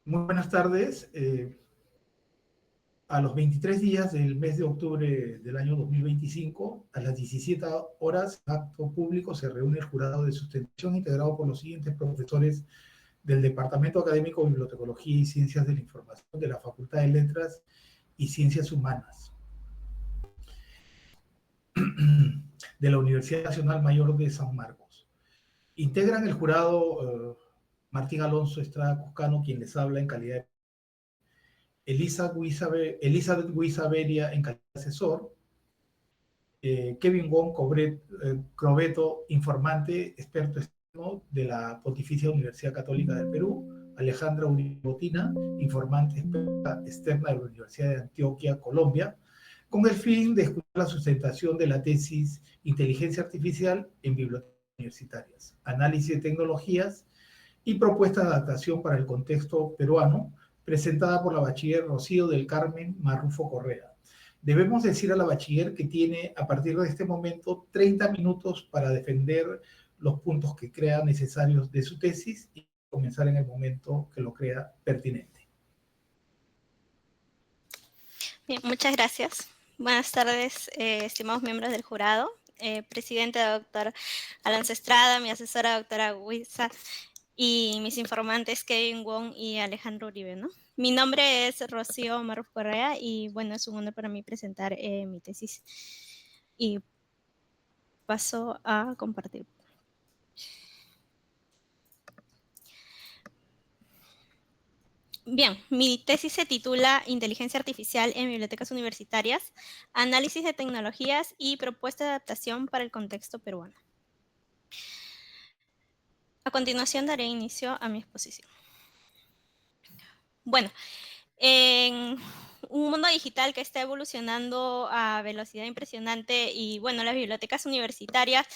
Muy buenas tardes. A los 23 días del mes de octubre del año 2025, a las 17 horas, en acto público, se reúne el jurado de sustentación integrado por los siguientes profesores del Departamento Académico de Bibliotecología y Ciencias de la Información de la Facultad de Letras y Ciencias Humanas de la Universidad Nacional Mayor de San Marcos. Integran el jurado Martín Alonso Estrada Cuscano, quien les habla en calidad de Elizabeth Guisaberia en calidad de asesor, Kevin Wong Crobeto, informante, experto externo de la Pontificia Universidad Católica del Perú, Alejandra Uribe Botina, informante experta externa de la Universidad de Antioquia, Colombia, con el fin de escuchar la sustentación de la tesis Inteligencia Artificial en Bibliotecas Universitarias, Análisis de Tecnologías y Propuesta de Adaptación para el Contexto Peruano, presentada por la bachiller Rocío del Carmen Marrufo Correa. Debemos decir a la bachiller que tiene a partir de este momento 30 minutos para defender los puntos que crea necesarios de su tesis y comenzar en el momento que lo crea pertinente. Bien, muchas gracias. Buenas tardes, estimados miembros del jurado, presidente doctor Alonso Estrada, mi asesora doctora Huiza y mis informantes Kevin Wong y Alejandro Uribe, ¿no? Mi nombre es Rocío Marruf Correa y bueno, es un honor para mí presentar mi tesis. Y paso a compartir. Bien, mi tesis se titula Inteligencia Artificial en Bibliotecas Universitarias, Análisis de Tecnologías y Propuesta de Adaptación para el Contexto Peruano. A continuación daré inicio a mi exposición. Bueno, en un mundo digital que está evolucionando a velocidad impresionante y bueno, las bibliotecas universitarias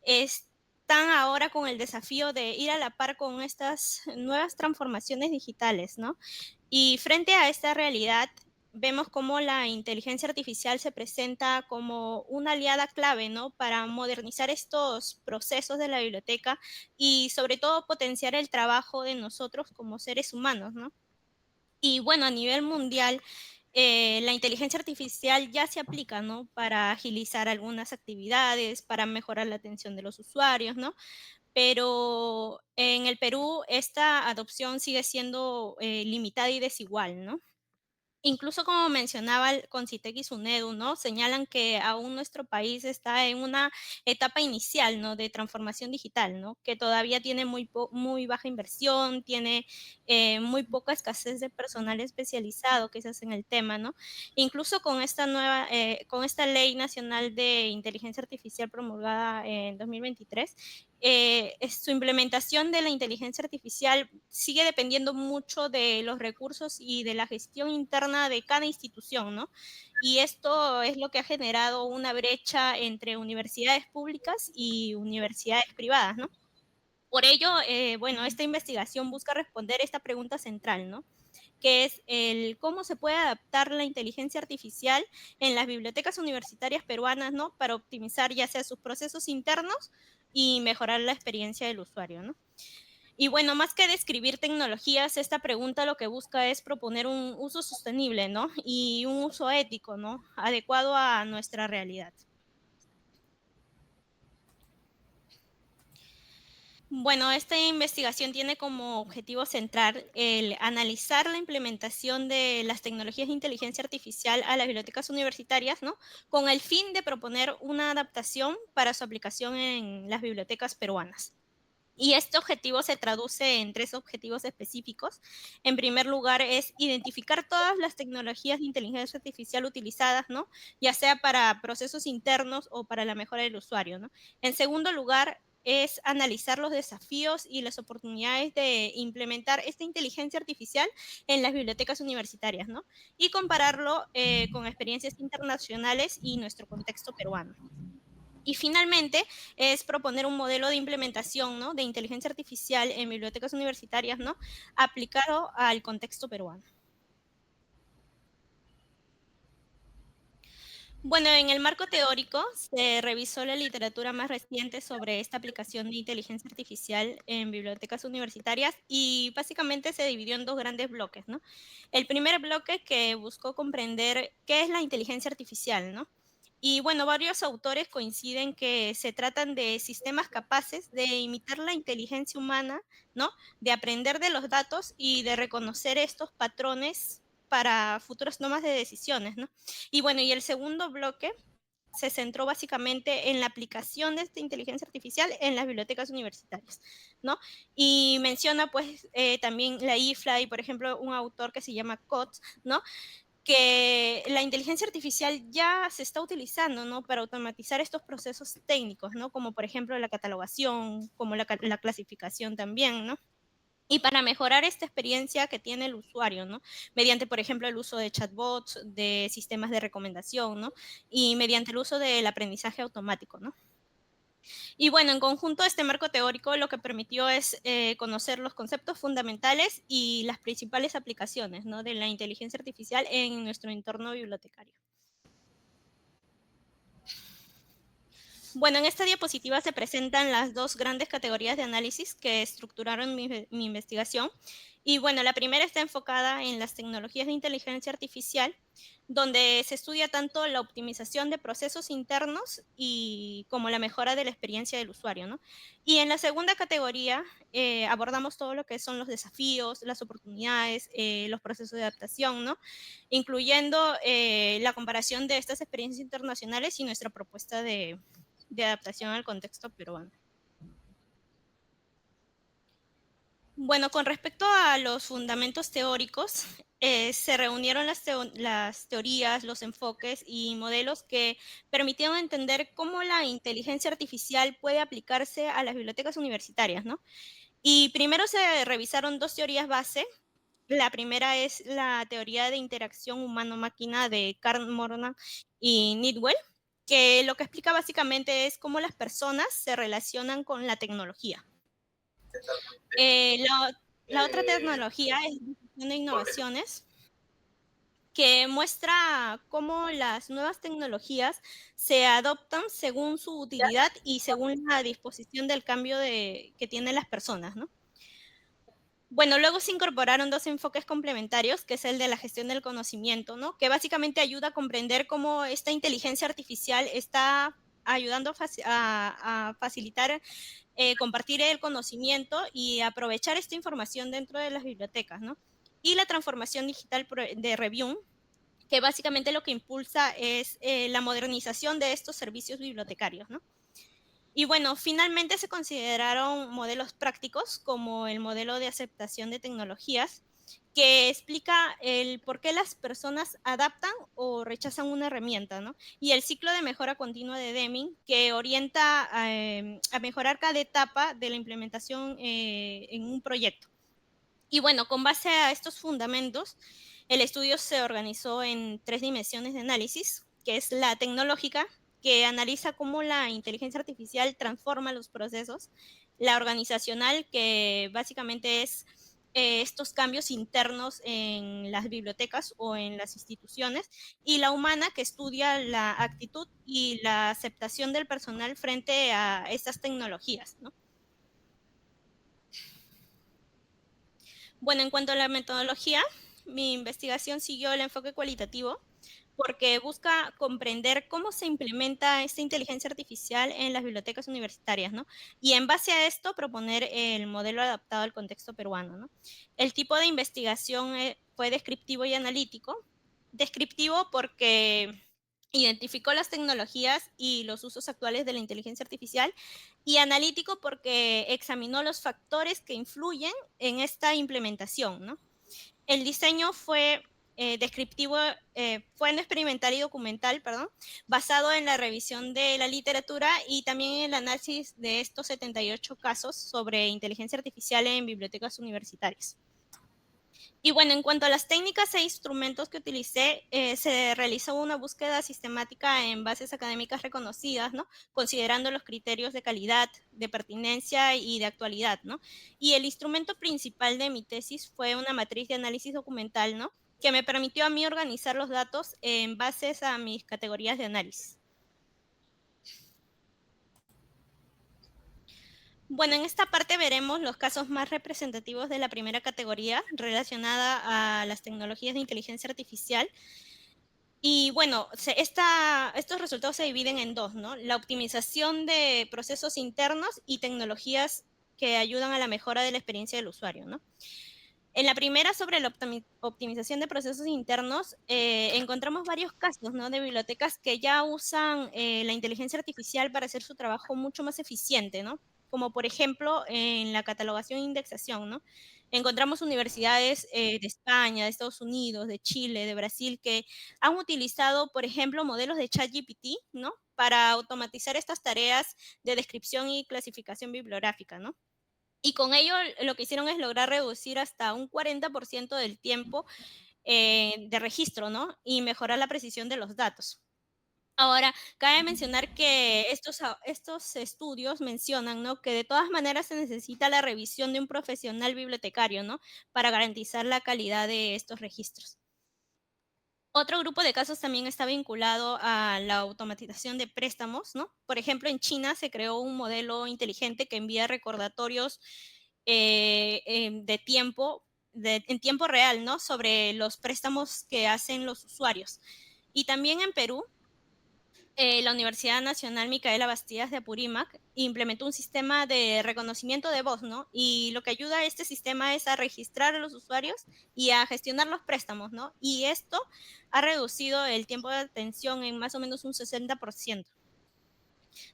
están ahora con el desafío de ir a la par con estas nuevas transformaciones digitales, ¿no? Y frente a esta realidad, vemos cómo la inteligencia artificial se presenta como una aliada clave, ¿no? Para modernizar estos procesos de la biblioteca y sobre todo potenciar el trabajo de nosotros como seres humanos, ¿no? Y bueno, a nivel mundial, la inteligencia artificial ya se aplica, ¿no? Para agilizar algunas actividades, para mejorar la atención de los usuarios, ¿no? Pero en el Perú esta adopción sigue siendo limitada y desigual, ¿no? Incluso como mencionaba el Concitec y SUNEDU, ¿no? Señalan que aún nuestro país está en una etapa inicial, ¿no? De transformación digital, ¿no? Que todavía tiene muy baja inversión, tiene muy poca escasez de personal especializado que se hace en el tema, ¿no? Incluso con esta con esta Ley Nacional de Inteligencia Artificial promulgada en 2023, su implementación de la inteligencia artificial sigue dependiendo mucho de los recursos y de la gestión interna de cada institución, ¿no? Y esto es lo que ha generado una brecha entre universidades públicas y universidades privadas, ¿no? Por ello, bueno, esta investigación busca responder esta pregunta central, ¿no? Que es el cómo se puede adaptar la inteligencia artificial en las bibliotecas universitarias peruanas, ¿no? Para optimizar ya sea sus procesos internos y mejorar la experiencia del usuario, ¿no? Y bueno, más que describir tecnologías, esta pregunta lo que busca es proponer un uso sostenible, ¿no? Y un uso ético, ¿no? Adecuado a nuestra realidad. Bueno, esta investigación tiene como objetivo central el analizar la implementación de las tecnologías de inteligencia artificial a las bibliotecas universitarias, ¿no? Con el fin de proponer una adaptación para su aplicación en las bibliotecas peruanas. Y este objetivo se traduce en 3 objetivos específicos. En primer lugar, es identificar todas las tecnologías de inteligencia artificial utilizadas, ¿no? Ya sea para procesos internos o para la mejora del usuario, ¿no? En segundo lugar, es analizar los desafíos y las oportunidades de implementar esta inteligencia artificial en las bibliotecas universitarias, ¿no? Y compararlo con experiencias internacionales y nuestro contexto peruano. Y finalmente es proponer un modelo de implementación, ¿no? De inteligencia artificial en bibliotecas universitarias, ¿no? Aplicado al contexto peruano. Bueno, en el marco teórico se revisó la literatura más reciente sobre esta aplicación de inteligencia artificial en bibliotecas universitarias y básicamente se dividió en dos grandes bloques, ¿no? El primer bloque que buscó comprender qué es la inteligencia artificial, ¿no? Y bueno, varios autores coinciden que se tratan de sistemas capaces de imitar la inteligencia humana, ¿no? De aprender de los datos y de reconocer estos patrones para futuras tomas de decisiones, ¿no? Y bueno, y el segundo bloque se centró básicamente en la aplicación de esta inteligencia artificial en las bibliotecas universitarias, ¿no? Y menciona pues también la IFLA y, por ejemplo, un autor que se llama Kotz, ¿no? Que la inteligencia artificial ya se está utilizando, ¿no? Para automatizar estos procesos técnicos, ¿no? Como por ejemplo la catalogación, como la clasificación también, ¿no? Y para mejorar esta experiencia que tiene el usuario, ¿no? Mediante, por ejemplo, el uso de chatbots, de sistemas de recomendación, ¿no? Y mediante el uso del aprendizaje automático, ¿no? Y bueno, en conjunto, este marco teórico lo que permitió es conocer los conceptos fundamentales y las principales aplicaciones, ¿no? De la inteligencia artificial en nuestro entorno bibliotecario. Bueno, en esta diapositiva se presentan las dos grandes categorías de análisis que estructuraron mi investigación. Y bueno, la primera está enfocada en las tecnologías de inteligencia artificial, donde se estudia tanto la optimización de procesos internos y como la mejora de la experiencia del usuario, ¿no? Y en la segunda categoría abordamos todo lo que son los desafíos, las oportunidades, los procesos de adaptación, ¿no? Incluyendo la comparación de estas experiencias internacionales y nuestra propuesta de adaptación al contexto peruano. Bueno, con respecto a los fundamentos teóricos, se reunieron las teorías, los enfoques y modelos que permitieron entender cómo la inteligencia artificial puede aplicarse a las bibliotecas universitarias, ¿no? Y primero se revisaron dos teorías base. La primera es la teoría de interacción humano-máquina de Carl Morgan y Nidwell, que lo que explica básicamente es cómo las personas se relacionan con la tecnología. La otra tecnología es difusión de innovaciones, que muestra cómo las nuevas tecnologías se adoptan según su utilidad y según la disposición del cambio que tienen las personas, ¿no? Bueno, luego se incorporaron dos enfoques complementarios, que es el de la gestión del conocimiento, ¿no? Que básicamente ayuda a comprender cómo esta inteligencia artificial está ayudando a facilitar compartir el conocimiento y aprovechar esta información dentro de las bibliotecas, ¿no? Y la transformación digital de Review, que básicamente lo que impulsa es la modernización de estos servicios bibliotecarios, ¿no? Y bueno, finalmente se consideraron modelos prácticos como el modelo de aceptación de tecnologías, que explica el por qué las personas adaptan o rechazan una herramienta, ¿no? Y el ciclo de mejora continua de Deming, que orienta a mejorar cada etapa de la implementación en un proyecto. Y bueno, con base a estos fundamentos, el estudio se organizó en tres dimensiones de análisis, que es la tecnológica, que analiza cómo la inteligencia artificial transforma los procesos, la organizacional, que básicamente es estos cambios internos en las bibliotecas o en las instituciones, y la humana, que estudia la actitud y la aceptación del personal frente a estas tecnologías, ¿no? Bueno, en cuanto a la metodología, mi investigación siguió el enfoque cualitativo porque busca comprender cómo se implementa esta inteligencia artificial en las bibliotecas universitarias, ¿no? Y en base a esto proponer el modelo adaptado al contexto peruano, ¿no? El tipo de investigación fue descriptivo y analítico. Descriptivo porque identificó las tecnologías y los usos actuales de la inteligencia artificial, y analítico porque examinó los factores que influyen en esta implementación, ¿no? El diseño fue descriptivo, fue en experimental y documental, perdón, basado en la revisión de la literatura y también en el análisis de estos 78 casos sobre inteligencia artificial en bibliotecas universitarias. Y bueno, en cuanto a las técnicas e instrumentos que utilicé, se realizó una búsqueda sistemática en bases académicas reconocidas, ¿no? Considerando los criterios de calidad, de pertinencia y de actualidad, ¿no? Y el instrumento principal de mi tesis fue una matriz de análisis documental, ¿no? que me permitió a mí organizar los datos en bases a mis categorías de análisis. Bueno, en esta parte veremos los casos más representativos de la primera categoría relacionada a las tecnologías de inteligencia artificial. Y bueno, estos resultados se dividen en dos, ¿no? La optimización de procesos internos y tecnologías que ayudan a la mejora de la experiencia del usuario, ¿no? En la primera, sobre la optimización de procesos internos, encontramos varios casos, ¿no? De bibliotecas que ya usan la inteligencia artificial para hacer su trabajo mucho más eficiente, ¿no? Como por ejemplo en la catalogación e indexación, ¿no? Encontramos universidades de España, de Estados Unidos, de Chile, de Brasil, que han utilizado, por ejemplo, modelos de ChatGPT, ¿no? Para automatizar estas tareas de descripción y clasificación bibliográfica, ¿no? Y con ello lo que hicieron es lograr reducir hasta un 40% del tiempo de registro, ¿no? Y mejorar la precisión de los datos. Ahora, cabe mencionar que estos estudios mencionan, ¿no? Que de todas maneras se necesita la revisión de un profesional bibliotecario, ¿no? Para garantizar la calidad de estos registros. Otro grupo de casos también está vinculado a la automatización de préstamos, ¿no? Por ejemplo, en China se creó un modelo inteligente que envía recordatorios de tiempo, en tiempo real, ¿no? Sobre los préstamos que hacen los usuarios. Y también en Perú, la Universidad Nacional Micaela Bastidas de Apurímac implementó un sistema de reconocimiento de voz, ¿no? Y lo que ayuda a este sistema es a registrar a los usuarios y a gestionar los préstamos, ¿no? Y esto ha reducido el tiempo de atención en más o menos un 60%.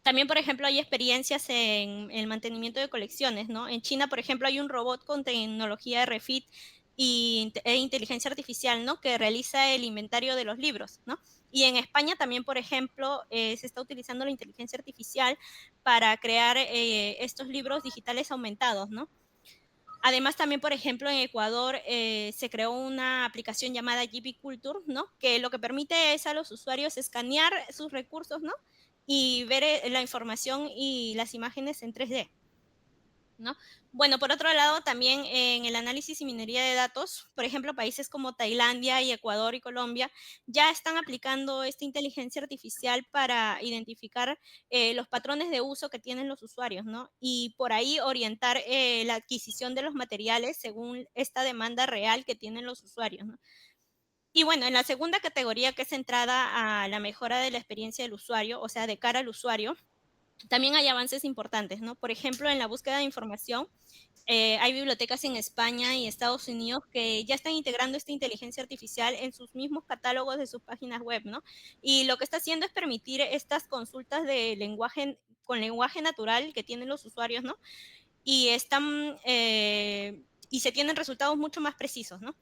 También, por ejemplo, hay experiencias en el mantenimiento de colecciones, ¿no? En China, por ejemplo, hay un robot con tecnología RFID e inteligencia artificial, ¿no? Que realiza el inventario de los libros, ¿no? Y en España también, por ejemplo, se está utilizando la inteligencia artificial para crear estos libros digitales aumentados, ¿no? Además, también, por ejemplo, en Ecuador se creó una aplicación llamada GB Culture, ¿no? Que lo que permite es a los usuarios escanear sus recursos, ¿no? Y ver la información y las imágenes en 3D, ¿no? Bueno, por otro lado, también en el análisis y minería de datos, por ejemplo, países como Tailandia y Ecuador y Colombia ya están aplicando esta inteligencia artificial para identificar los patrones de uso que tienen los usuarios, ¿no? Y por ahí orientar la adquisición de los materiales según esta demanda real que tienen los usuarios, ¿no? Y bueno, en la segunda categoría, que es centrada a la mejora de la experiencia del usuario, o sea, de cara al usuario, también hay avances importantes, ¿no? Por ejemplo, en la búsqueda de información, hay bibliotecas en España y Estados Unidos que ya están integrando esta inteligencia artificial en sus mismos catálogos de sus páginas web, ¿no? Y lo que está haciendo es permitir estas consultas de lenguaje, con lenguaje natural que tienen los usuarios, ¿no? Y y se tienen resultados mucho más precisos, ¿no?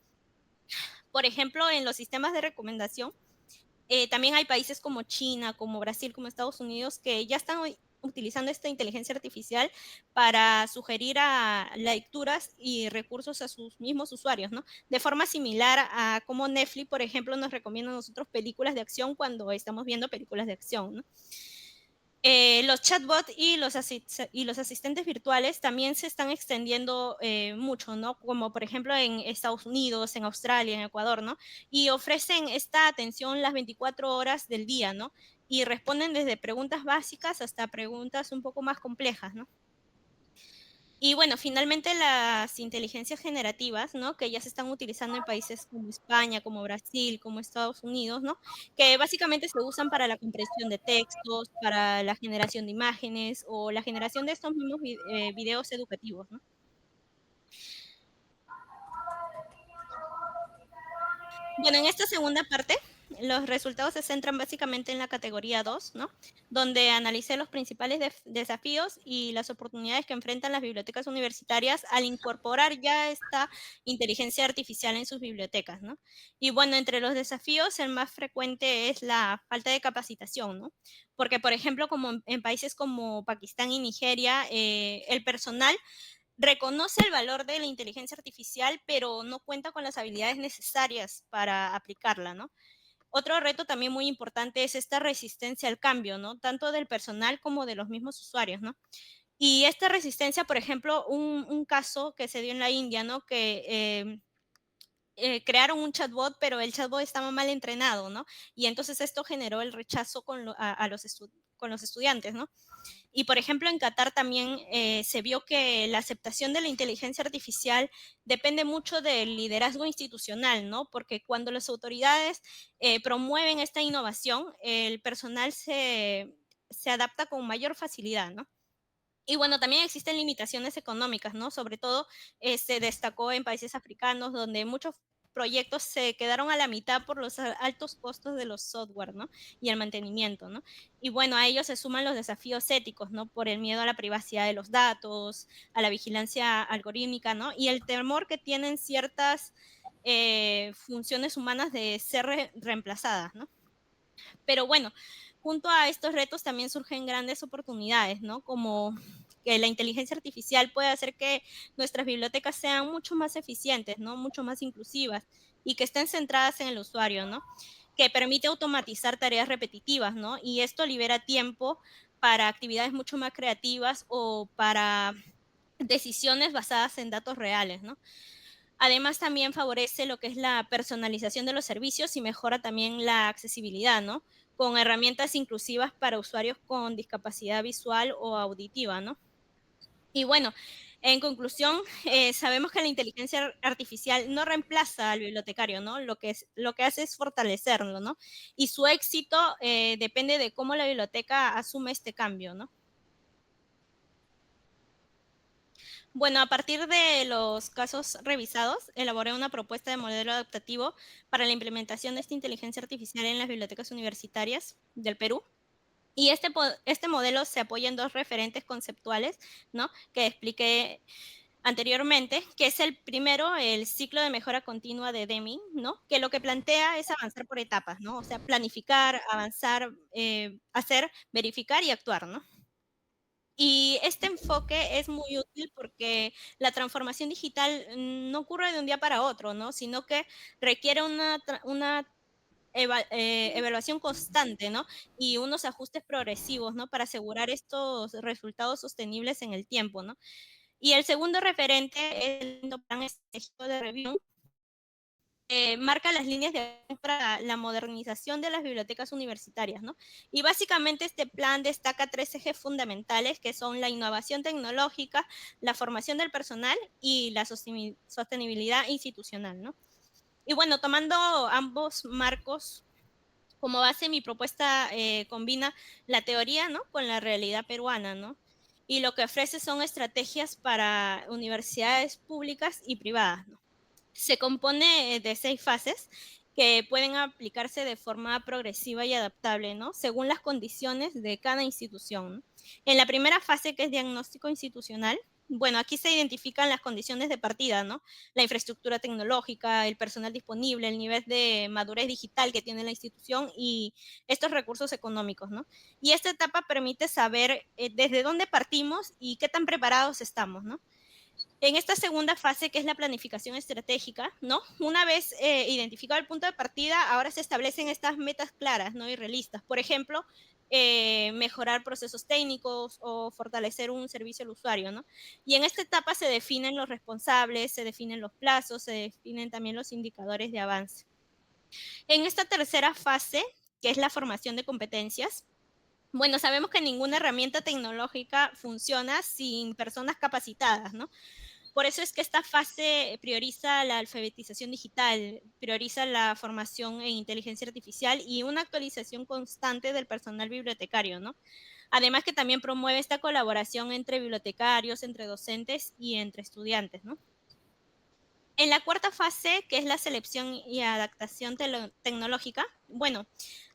Por ejemplo, en los sistemas de recomendación, también hay países como China, como Brasil, como Estados Unidos, que ya están utilizando esta inteligencia artificial para sugerir a lecturas y recursos a sus mismos usuarios, ¿no? De forma similar a cómo Netflix, por ejemplo, nos recomienda a nosotros películas de acción cuando estamos viendo películas de acción, ¿no? Los chatbots y los asistentes virtuales también se están extendiendo mucho, ¿no? Como por ejemplo en Estados Unidos, en Australia, en Ecuador, ¿no? Y ofrecen esta atención las 24 horas del día, ¿no? Y responden desde preguntas básicas hasta preguntas un poco más complejas, ¿no? Y bueno, finalmente las inteligencias generativas, ¿no? Que ya se están utilizando en países como España, como Brasil, como Estados Unidos, ¿no? Que básicamente se usan para la compresión de textos, para la generación de imágenes o la generación de estos mismos videos educativos, ¿no? Bueno, en esta segunda parte, los resultados se centran básicamente en la categoría 2, ¿no? Donde analicé los principales desafíos y las oportunidades que enfrentan las bibliotecas universitarias al incorporar ya esta inteligencia artificial en sus bibliotecas, ¿no? Y bueno, entre los desafíos, el más frecuente es la falta de capacitación, ¿no? Porque, por ejemplo, como en países como Pakistán y Nigeria, el personal reconoce el valor de la inteligencia artificial, pero no cuenta con las habilidades necesarias para aplicarla, ¿no? Otro reto también muy importante es esta resistencia al cambio, ¿no? Tanto del personal como de los mismos usuarios, ¿no? Y esta resistencia, por ejemplo, un caso que se dio en la India, ¿no? Que crearon un chatbot, pero el chatbot estaba mal entrenado, ¿no? Y entonces esto generó el rechazo con los estudiantes, ¿no? Y por ejemplo, en Qatar también se vio que la aceptación de la inteligencia artificial depende mucho del liderazgo institucional, ¿no? Porque cuando las autoridades promueven esta innovación, el personal se adapta con mayor facilidad, ¿no? Y bueno, también existen limitaciones económicas, ¿no? Sobre todo, se destacó en países africanos donde muchos proyectos se quedaron a la mitad por los altos costos de los software, ¿no? Y el mantenimiento, ¿no? Y bueno, a ellos se suman los desafíos éticos, ¿no? Por el miedo a la privacidad de los datos, a la vigilancia algorítmica, ¿no? Y el temor que tienen ciertas funciones humanas de ser reemplazadas, ¿no? Pero bueno, junto a estos retos también surgen grandes oportunidades, ¿no? Como que la inteligencia artificial puede hacer que nuestras bibliotecas sean mucho más eficientes, ¿no? Mucho más inclusivas y que estén centradas en el usuario, ¿no? Que permite automatizar tareas repetitivas, ¿no? Y esto libera tiempo para actividades mucho más creativas o para decisiones basadas en datos reales, ¿no? Además, también favorece lo que es la personalización de los servicios y mejora también la accesibilidad, ¿no? Con herramientas inclusivas para usuarios con discapacidad visual o auditiva, ¿no? Y bueno, en conclusión, sabemos que la inteligencia artificial no reemplaza al bibliotecario, ¿no? Lo que hace es fortalecerlo, ¿no? Y su éxito depende de cómo la biblioteca asume este cambio, ¿no? Bueno, a partir de los casos revisados, elaboré una propuesta de modelo adaptativo para la implementación de esta inteligencia artificial en las bibliotecas universitarias del Perú. Y este modelo se apoya en dos referentes conceptuales, ¿no? Que expliqué anteriormente, que es el primero, el ciclo de mejora continua de Deming, ¿no? Que lo que plantea es avanzar por etapas, ¿no? O sea, planificar, avanzar, hacer, verificar y actuar, ¿no? Y este enfoque es muy útil porque la transformación digital no ocurre de un día para otro, ¿no? Sino que requiere una evaluación constante, ¿no? Y unos ajustes progresivos, ¿no? Para asegurar estos resultados sostenibles en el tiempo, ¿no? Y el segundo referente es el plan estratégico de review, marca las líneas de acción para la modernización de las bibliotecas universitarias, ¿no? Y básicamente este plan destaca tres ejes fundamentales que son la innovación tecnológica, la formación del personal y la sostenibilidad institucional, ¿no? Y bueno, tomando ambos marcos como base, mi propuesta combina la teoría, ¿no? Con la realidad peruana, ¿no? Y lo que ofrece son estrategias para universidades públicas y privadas, ¿no? Se compone de 6 fases que pueden aplicarse de forma progresiva y adaptable, ¿no? Según las condiciones de cada institución, ¿no? En la primera fase, que es diagnóstico institucional, bueno, aquí se identifican las condiciones de partida, ¿no? La infraestructura tecnológica, el personal disponible, el nivel de madurez digital que tiene la institución y estos recursos económicos, ¿no? Y esta etapa permite saber desde dónde partimos y qué tan preparados estamos, ¿no? En esta segunda fase, que es la planificación estratégica, ¿no? Una vez identificado el punto de partida, ahora se establecen estas metas claras, ¿no? Y realistas. Por ejemplo, mejorar procesos técnicos o fortalecer un servicio al usuario, ¿no? Y en esta etapa se definen los responsables, se definen los plazos, se definen también los indicadores de avance. En esta tercera fase, que es la formación de competencias, bueno, sabemos que ninguna herramienta tecnológica funciona sin personas capacitadas, ¿no? Por eso es que esta fase prioriza la alfabetización digital, prioriza la formación en inteligencia artificial y una actualización constante del personal bibliotecario, ¿no? Además que también promueve esta colaboración entre bibliotecarios, entre docentes y entre estudiantes, ¿no? En la cuarta fase, que es la selección y adaptación tecnológica, bueno,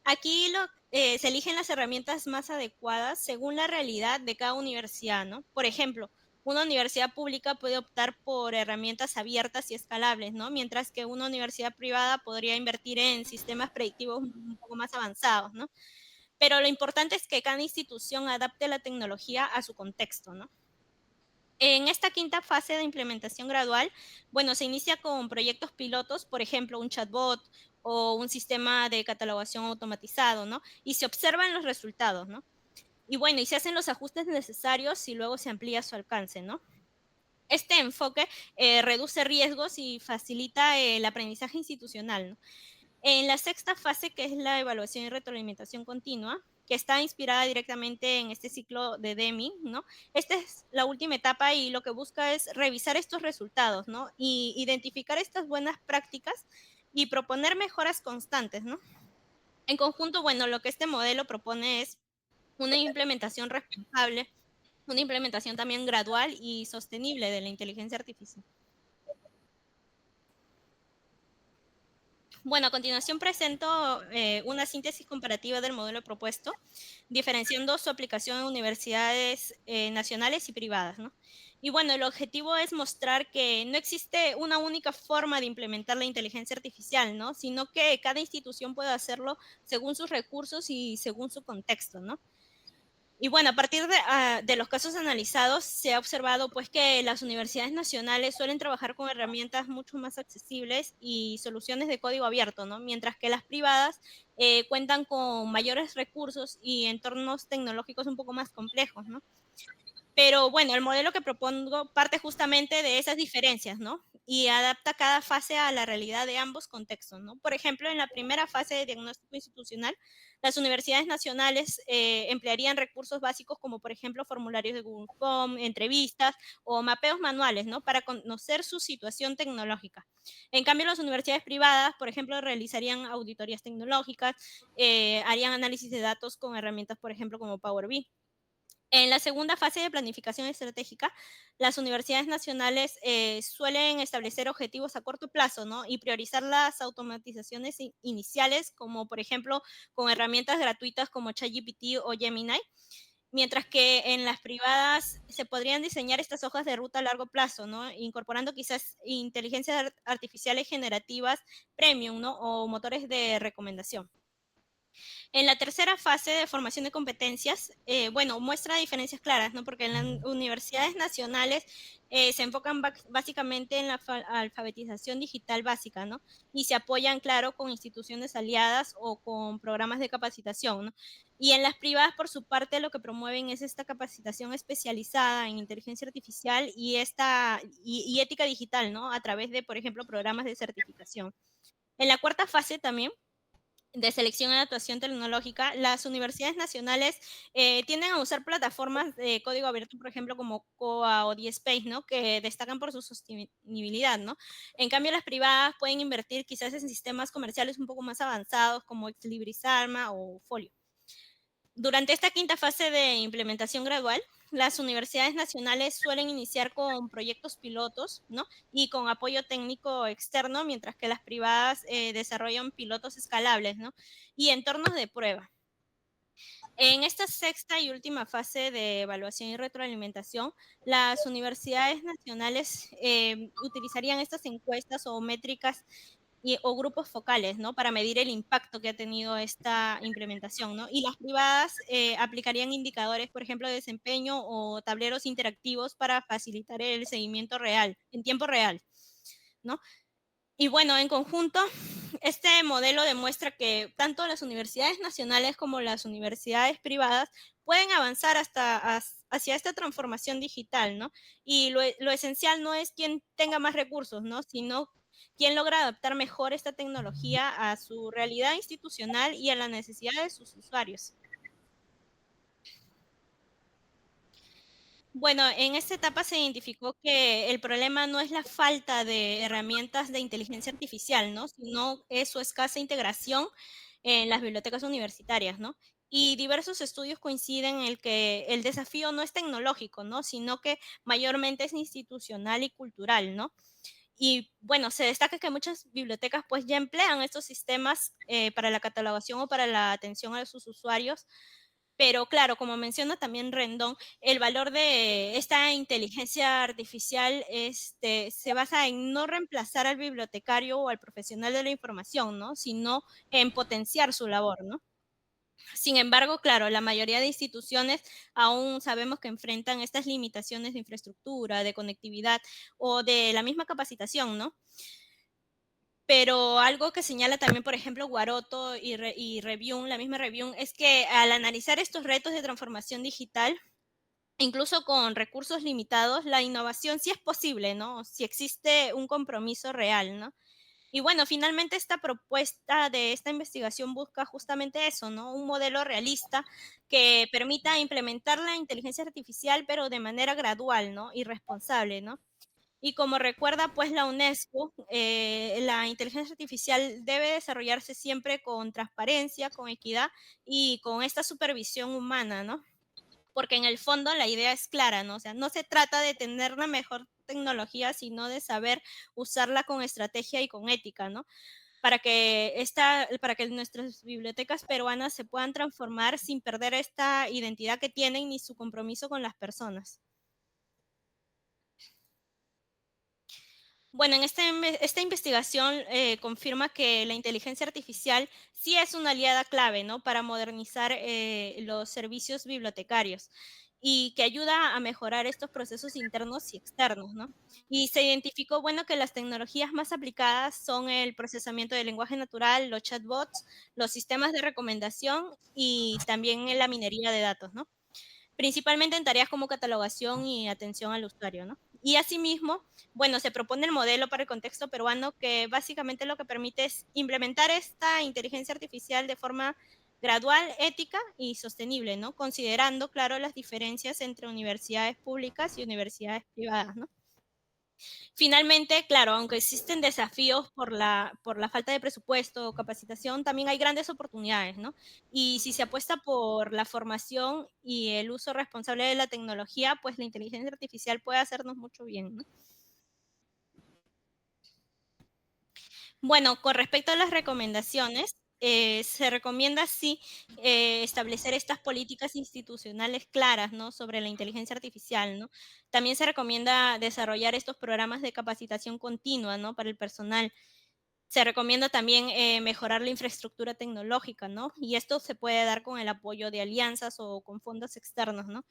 aquí se eligen las herramientas más adecuadas según la realidad de cada universidad, ¿no? Por ejemplo, una universidad pública puede optar por herramientas abiertas y escalables, ¿no? Mientras que una universidad privada podría invertir en sistemas predictivos un poco más avanzados, ¿no? Pero lo importante es que cada institución adapte la tecnología a su contexto, ¿no? En esta quinta fase de implementación gradual, bueno, se inicia con proyectos pilotos, por ejemplo, un chatbot o un sistema de catalogación automatizado, ¿no? Y se observan los resultados, ¿no? Y bueno, y se hacen los ajustes necesarios y luego se amplía su alcance, ¿no? Este enfoque reduce riesgos y facilita el aprendizaje institucional, ¿no? En la sexta fase, que es la evaluación y retroalimentación continua, que está inspirada directamente en este ciclo de Deming, ¿no? Esta es la última etapa y lo que busca es revisar estos resultados, ¿no? Y identificar estas buenas prácticas y proponer mejoras constantes, ¿no? En conjunto, bueno, lo que este modelo propone es una implementación responsable, una implementación también gradual y sostenible de la inteligencia artificial. Bueno, a continuación presento una síntesis comparativa del modelo propuesto, diferenciando su aplicación en universidades nacionales y privadas, ¿no? Y bueno, el objetivo es mostrar que no existe una única forma de implementar la inteligencia artificial, ¿no? Sino que cada institución puede hacerlo según sus recursos y según su contexto, ¿no? Y bueno, a partir de los casos analizados, se ha observado pues que las universidades nacionales suelen trabajar con herramientas mucho más accesibles y soluciones de código abierto, ¿no? Mientras que las privadas cuentan con mayores recursos y entornos tecnológicos un poco más complejos, ¿no? Pero bueno, el modelo que propongo parte justamente de esas diferencias, ¿no? Y adapta cada fase a la realidad de ambos contextos, ¿no? Por ejemplo, en la primera fase de diagnóstico institucional, las universidades nacionales emplearían recursos básicos como, por ejemplo, formularios de Google Form, entrevistas o mapeos manuales, ¿no? Para conocer su situación tecnológica. En cambio, las universidades privadas, por ejemplo, realizarían auditorías tecnológicas, harían análisis de datos con herramientas, por ejemplo, como Power BI. En la segunda fase de planificación estratégica, las universidades nacionales suelen establecer objetivos a corto plazo, ¿no? Y priorizar las automatizaciones iniciales, como por ejemplo con herramientas gratuitas como ChatGPT o Gemini, mientras que en las privadas se podrían diseñar estas hojas de ruta a largo plazo, ¿no? Incorporando quizás inteligencias artificiales generativas premium, ¿no? O motores de recomendación. En la tercera fase de formación de competencias, bueno, muestra diferencias claras, ¿no? Porque en las universidades nacionales se enfocan básicamente en la alfabetización digital básica, ¿no? Y se apoyan, claro, con instituciones aliadas o con programas de capacitación, ¿no? Y en las privadas, por su parte, lo que promueven es esta capacitación especializada en inteligencia artificial y ética digital, ¿no? A través de, por ejemplo, programas de certificación. En la cuarta fase también de selección y adaptación tecnológica, las universidades nacionales tienden a usar plataformas de código abierto, por ejemplo, como COA o DSpace, ¿no? Que destacan por su sostenibilidad, ¿no? En cambio, las privadas pueden invertir quizás en sistemas comerciales un poco más avanzados como Exlibris Arma o Folio. Durante esta quinta fase de implementación gradual, las universidades nacionales suelen iniciar con proyectos pilotos, ¿no? Y con apoyo técnico externo, mientras que las privadas desarrollan pilotos escalables, ¿no? Y entornos de prueba. En esta sexta y última fase de evaluación y retroalimentación, las universidades nacionales utilizarían estas encuestas o métricas o grupos focales, ¿no? Para medir el impacto que ha tenido esta implementación, ¿no? Y las privadas aplicarían indicadores, por ejemplo, de desempeño o tableros interactivos para facilitar el seguimiento real, en tiempo real, ¿no? Y bueno, en conjunto, este modelo demuestra que tanto las universidades nacionales como las universidades privadas pueden avanzar hacia esta transformación digital, ¿no? Y lo esencial no es quién tenga más recursos, ¿no? Sino quién logra adaptar mejor esta tecnología a su realidad institucional y a la necesidad de sus usuarios. Bueno, en esta etapa se identificó que el problema no es la falta de herramientas de inteligencia artificial, ¿no? Sino es su escasa integración en las bibliotecas universitarias, ¿no? Y diversos estudios coinciden en el que el desafío no es tecnológico, ¿no? Sino que mayormente es institucional y cultural, ¿no? Y bueno, se destaca que muchas bibliotecas pues ya emplean estos sistemas para la catalogación o para la atención a sus usuarios, pero claro, como menciona también Rendón, el valor de esta inteligencia artificial se basa en no reemplazar al bibliotecario o al profesional de la información, ¿no? Sino en potenciar su labor, ¿no? Sin embargo, claro, la mayoría de instituciones aún sabemos que enfrentan estas limitaciones de infraestructura, de conectividad o de la misma capacitación, ¿no? Pero algo que señala también, por ejemplo, Guaroto y Reviún, la misma Reviún, es que al analizar estos retos de transformación digital, incluso con recursos limitados, la innovación sí es posible, ¿no? Si existe un compromiso real, ¿no? Y bueno, finalmente esta propuesta de esta investigación busca justamente eso, ¿no? Un modelo realista que permita implementar la inteligencia artificial, pero de manera gradual, ¿no? Y responsable, ¿no? Y como recuerda, pues, la UNESCO, la inteligencia artificial debe desarrollarse siempre con transparencia, con equidad y con esta supervisión humana, ¿no? Porque en el fondo la idea es clara, ¿no? O sea, no se trata de tener la mejor tecnología, sino de saber usarla con estrategia y con ética, ¿no? Para que nuestras bibliotecas peruanas se puedan transformar sin perder esta identidad que tienen ni su compromiso con las personas. Bueno, esta investigación confirma que la inteligencia artificial sí es una aliada clave, ¿no? Para modernizar los servicios bibliotecarios y que ayuda a mejorar estos procesos internos y externos, ¿no? Y se identificó, bueno, que las tecnologías más aplicadas son el procesamiento del lenguaje natural, los chatbots, los sistemas de recomendación y también en la minería de datos, ¿no? Principalmente en tareas como catalogación y atención al usuario, ¿no? Y asimismo, bueno, se propone el modelo para el contexto peruano que básicamente lo que permite es implementar esta inteligencia artificial de forma gradual, ética y sostenible, ¿no? Considerando, claro, las diferencias entre universidades públicas y universidades privadas, ¿no? Finalmente, claro, aunque existen desafíos por la falta de presupuesto o capacitación, también hay grandes oportunidades, ¿no? Y si se apuesta por la formación y el uso responsable de la tecnología, pues la inteligencia artificial puede hacernos mucho bien, ¿no? Bueno, con respecto a las recomendaciones, se recomienda sí establecer estas políticas institucionales claras, ¿no? Sobre la inteligencia artificial, ¿no? También se recomienda desarrollar estos programas de capacitación continua, ¿no? Para el personal. Se recomienda también mejorar la infraestructura tecnológica, ¿no? Y esto se puede dar con el apoyo de alianzas o con fondos externos, ¿no?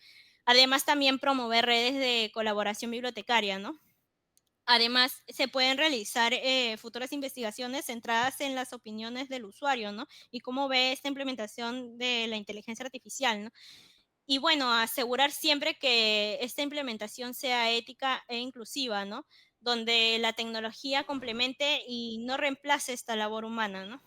Además, también promover redes de colaboración bibliotecaria, ¿no? Además, se pueden realizar futuras investigaciones centradas en las opiniones del usuario, ¿no? Y cómo ve esta implementación de la inteligencia artificial, ¿no? Y bueno, asegurar siempre que esta implementación sea ética e inclusiva, ¿no? Donde la tecnología complemente y no reemplace esta labor humana, ¿no?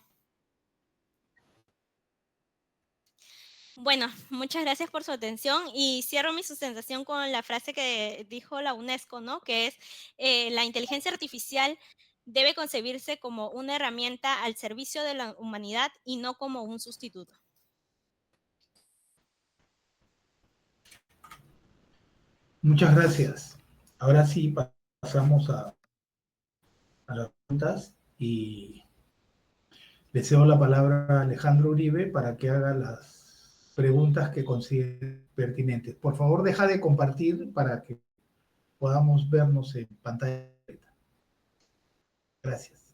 Bueno, muchas gracias por su atención y cierro mi sustentación con la frase que dijo la UNESCO, ¿no? Que es, la inteligencia artificial debe concebirse como una herramienta al servicio de la humanidad y no como un sustituto. Muchas gracias. Ahora sí pasamos a las preguntas y le cedo la palabra a Alejandro Uribe para que haga las preguntas que considere pertinentes. Por favor, deja de compartir para que podamos vernos en pantalla. Gracias.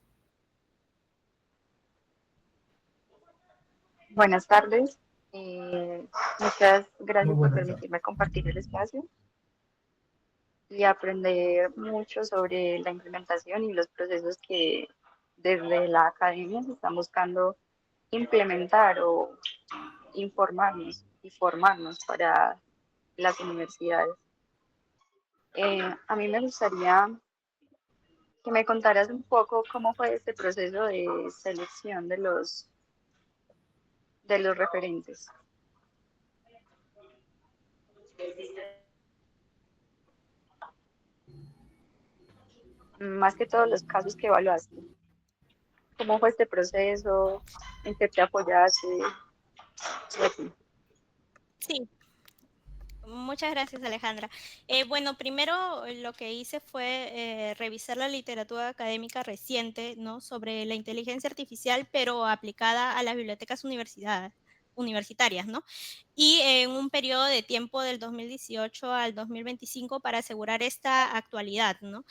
Buenas tardes. Muchas Muy gracias por buenas tardes. permitirme compartir el espacio y aprender mucho sobre la implementación y los procesos que desde la academia se están buscando implementar o informarnos y formarnos para las universidades. A mí me gustaría que me contaras un poco cómo fue este proceso de selección de los referentes. Más que todos los casos que evaluaste. ¿Cómo fue este proceso? ¿En qué te apoyaste? Y así. Sí, muchas gracias, Alejandra. Bueno, primero lo que hice fue revisar la literatura académica reciente, ¿no? Sobre la inteligencia artificial, pero aplicada a las bibliotecas universitarias, ¿no? Y en un periodo de tiempo del 2018 al 2025 para asegurar esta actualidad, ¿no?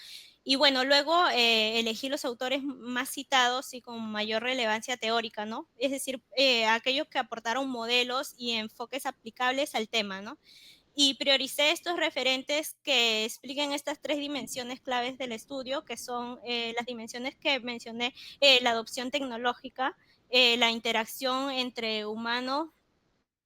Y bueno, luego elegí los autores más citados y con mayor relevancia teórica, ¿no? Es decir, aquellos que aportaron modelos y enfoques aplicables al tema, ¿no? Y prioricé estos referentes que expliquen estas tres dimensiones claves del estudio, que son las dimensiones que mencioné, la adopción tecnológica, la interacción entre humanos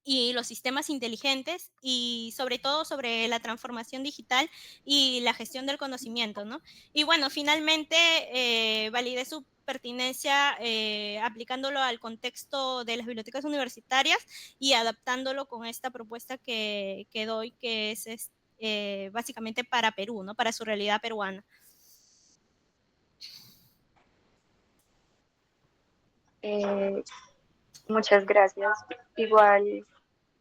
y los sistemas inteligentes y sobre todo sobre la transformación digital y la gestión del conocimiento, ¿no? Y bueno, finalmente validé su pertinencia aplicándolo al contexto de las bibliotecas universitarias y adaptándolo con esta propuesta que doy, que es básicamente para Perú, ¿no? Para su realidad peruana. Muchas gracias. Igual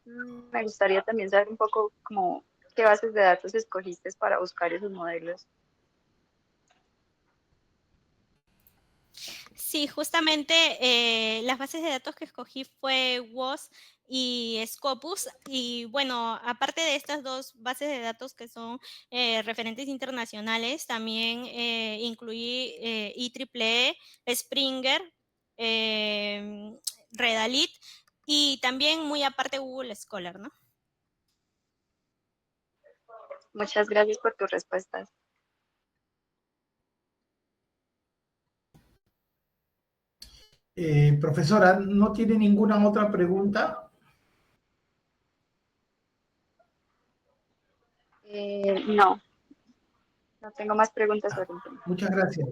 me gustaría también saber un poco como qué bases de datos escogiste para buscar esos modelos. Sí, justamente las bases de datos que escogí fue WOS y Scopus. Y bueno, aparte de estas dos bases de datos que son referentes internacionales, también incluí IEEE, Springer, eh, Redalit y también muy aparte Google Scholar, ¿no? Muchas gracias por tus respuestas. Profesora, ¿no tiene ninguna otra pregunta? No, no tengo más preguntas sobre el tema. Muchas gracias.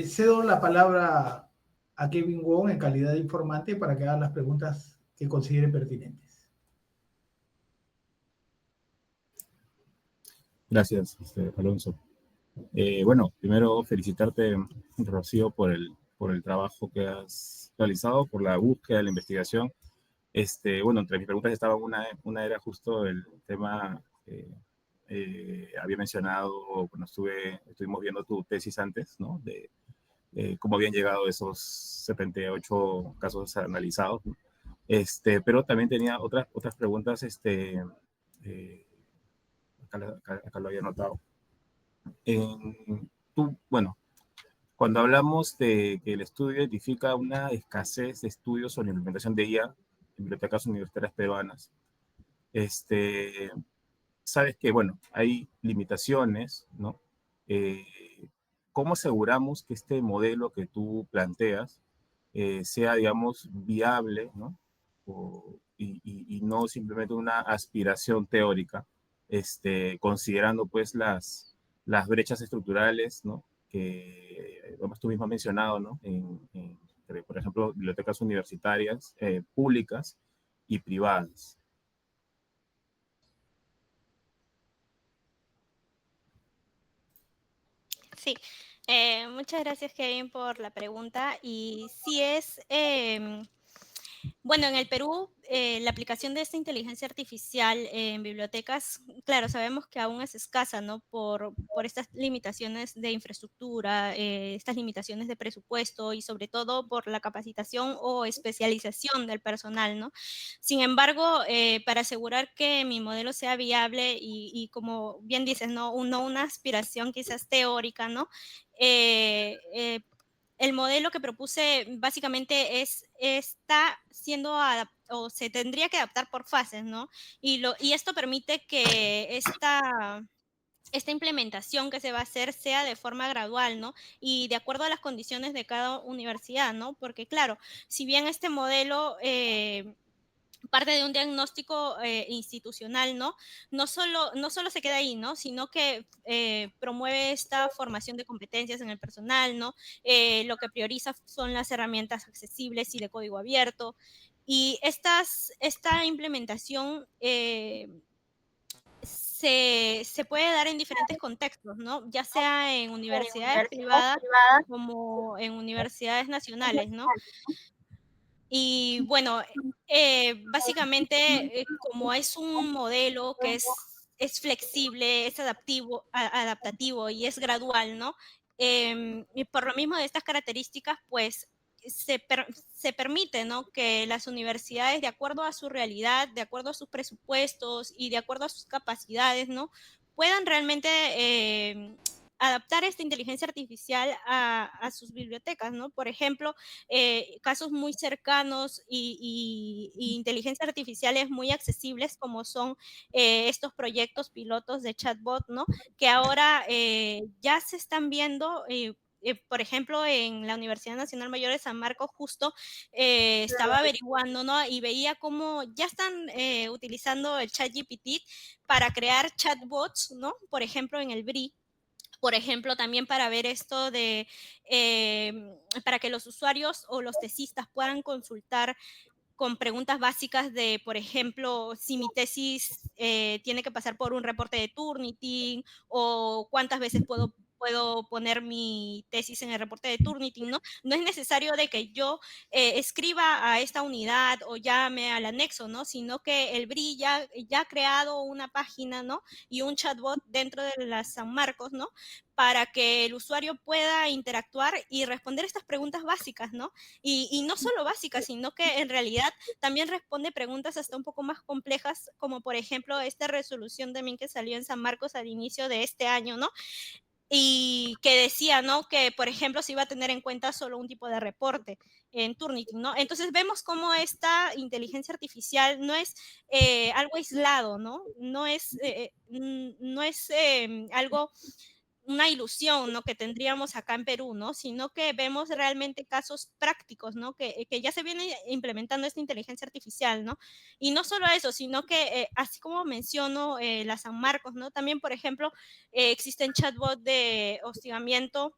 Cedo la palabra a Kevin Wong en calidad de informante para que haga las preguntas que considere pertinentes. Gracias, Alonso. Bueno, primero felicitarte, Rocío, por el trabajo que has realizado, por la búsqueda, la investigación. Bueno, entre mis preguntas estaba una era justo el tema, había mencionado, bueno, estuvimos viendo tu tesis antes, ¿no? De cómo habían llegado esos 78 casos analizados, ¿no? Pero también tenía otras preguntas, acá lo había notado. Bueno, cuando hablamos de que el estudio identifica una escasez de estudios sobre la implementación de IA en bibliotecas universitarias peruanas, sabes que, bueno, hay limitaciones, ¿no? ¿Cómo aseguramos que este modelo que tú planteas sea, digamos, viable, ¿no? Y no simplemente una aspiración teórica, considerando, pues, las brechas estructurales, ¿no? Que, como tú mismo has mencionado, ¿no? Por ejemplo, bibliotecas universitarias públicas y privadas. Sí, muchas gracias Kevin por la pregunta y sí bueno, en el Perú, la aplicación de esta inteligencia artificial en bibliotecas, claro, sabemos que aún es escasa, ¿no? Por estas limitaciones de infraestructura, estas limitaciones de presupuesto y sobre todo por la capacitación o especialización del personal, ¿no? Sin embargo, para asegurar que mi modelo sea viable y como bien dices, no una aspiración quizás teórica, ¿no? El modelo que propuse básicamente está siendo o se tendría que adaptar por fases, ¿no? Y esto permite que esta implementación que se va a hacer sea de forma gradual, ¿no? Y de acuerdo a las condiciones de cada universidad, ¿no? Porque claro, si bien este modelo parte de un diagnóstico institucional, ¿no? No solo se queda ahí, ¿no? Sino que promueve esta formación de competencias en el personal, ¿no? Lo que prioriza son las herramientas accesibles y de código abierto. Y esta implementación se puede dar en diferentes contextos, ¿no? Ya sea en universidades privadas como en universidades nacionales, ¿no? Y bueno, básicamente, como es un modelo que es flexible, es adaptativo y es gradual, ¿no? Y por lo mismo de estas características, pues se permite, ¿no? Que las universidades, de acuerdo a su realidad, de acuerdo a sus presupuestos y de acuerdo a sus capacidades, ¿no? Puedan realmente adaptar esta inteligencia artificial a sus bibliotecas, ¿no? Por ejemplo, casos muy cercanos y inteligencias artificiales muy accesibles como son estos proyectos pilotos de chatbot, ¿no? Que ahora ya se están viendo por ejemplo, en la Universidad Nacional Mayor de San Marcos justo estaba averiguando, ¿no? Y veía cómo ya están utilizando el ChatGPT para crear chatbots, ¿no? Por ejemplo, en el BRI. Por ejemplo, también para ver esto de, para que los usuarios o los tesistas puedan consultar con preguntas básicas de, por ejemplo, si mi tesis tiene que pasar por un reporte de Turnitin o cuántas veces puedo poner mi tesis en el reporte de Turnitin, ¿no? No es necesario de que yo escriba a esta unidad o llame al anexo, ¿no? Sino que el BRI ya ha creado una página, ¿no? Y un chatbot dentro de la San Marcos, ¿no? Para que el usuario pueda interactuar y responder estas preguntas básicas, ¿no? Y no solo básicas, sino que en realidad también responde preguntas hasta un poco más complejas, como por ejemplo esta resolución también que salió en San Marcos al inicio de este año, ¿no? Y que decía, ¿no? Que, por ejemplo, se iba a tener en cuenta solo un tipo de reporte en Turnitin, ¿no? Entonces vemos cómo esta inteligencia artificial no es algo aislado, ¿no? No es algo una ilusión, ¿no? Que tendríamos acá en Perú, ¿no? Sino que vemos realmente casos prácticos, ¿no? Que ya se viene implementando esta inteligencia artificial, ¿no? Y no solo eso, sino que así como menciono la San Marcos, ¿no? También, por ejemplo, existen chatbots de hostigamiento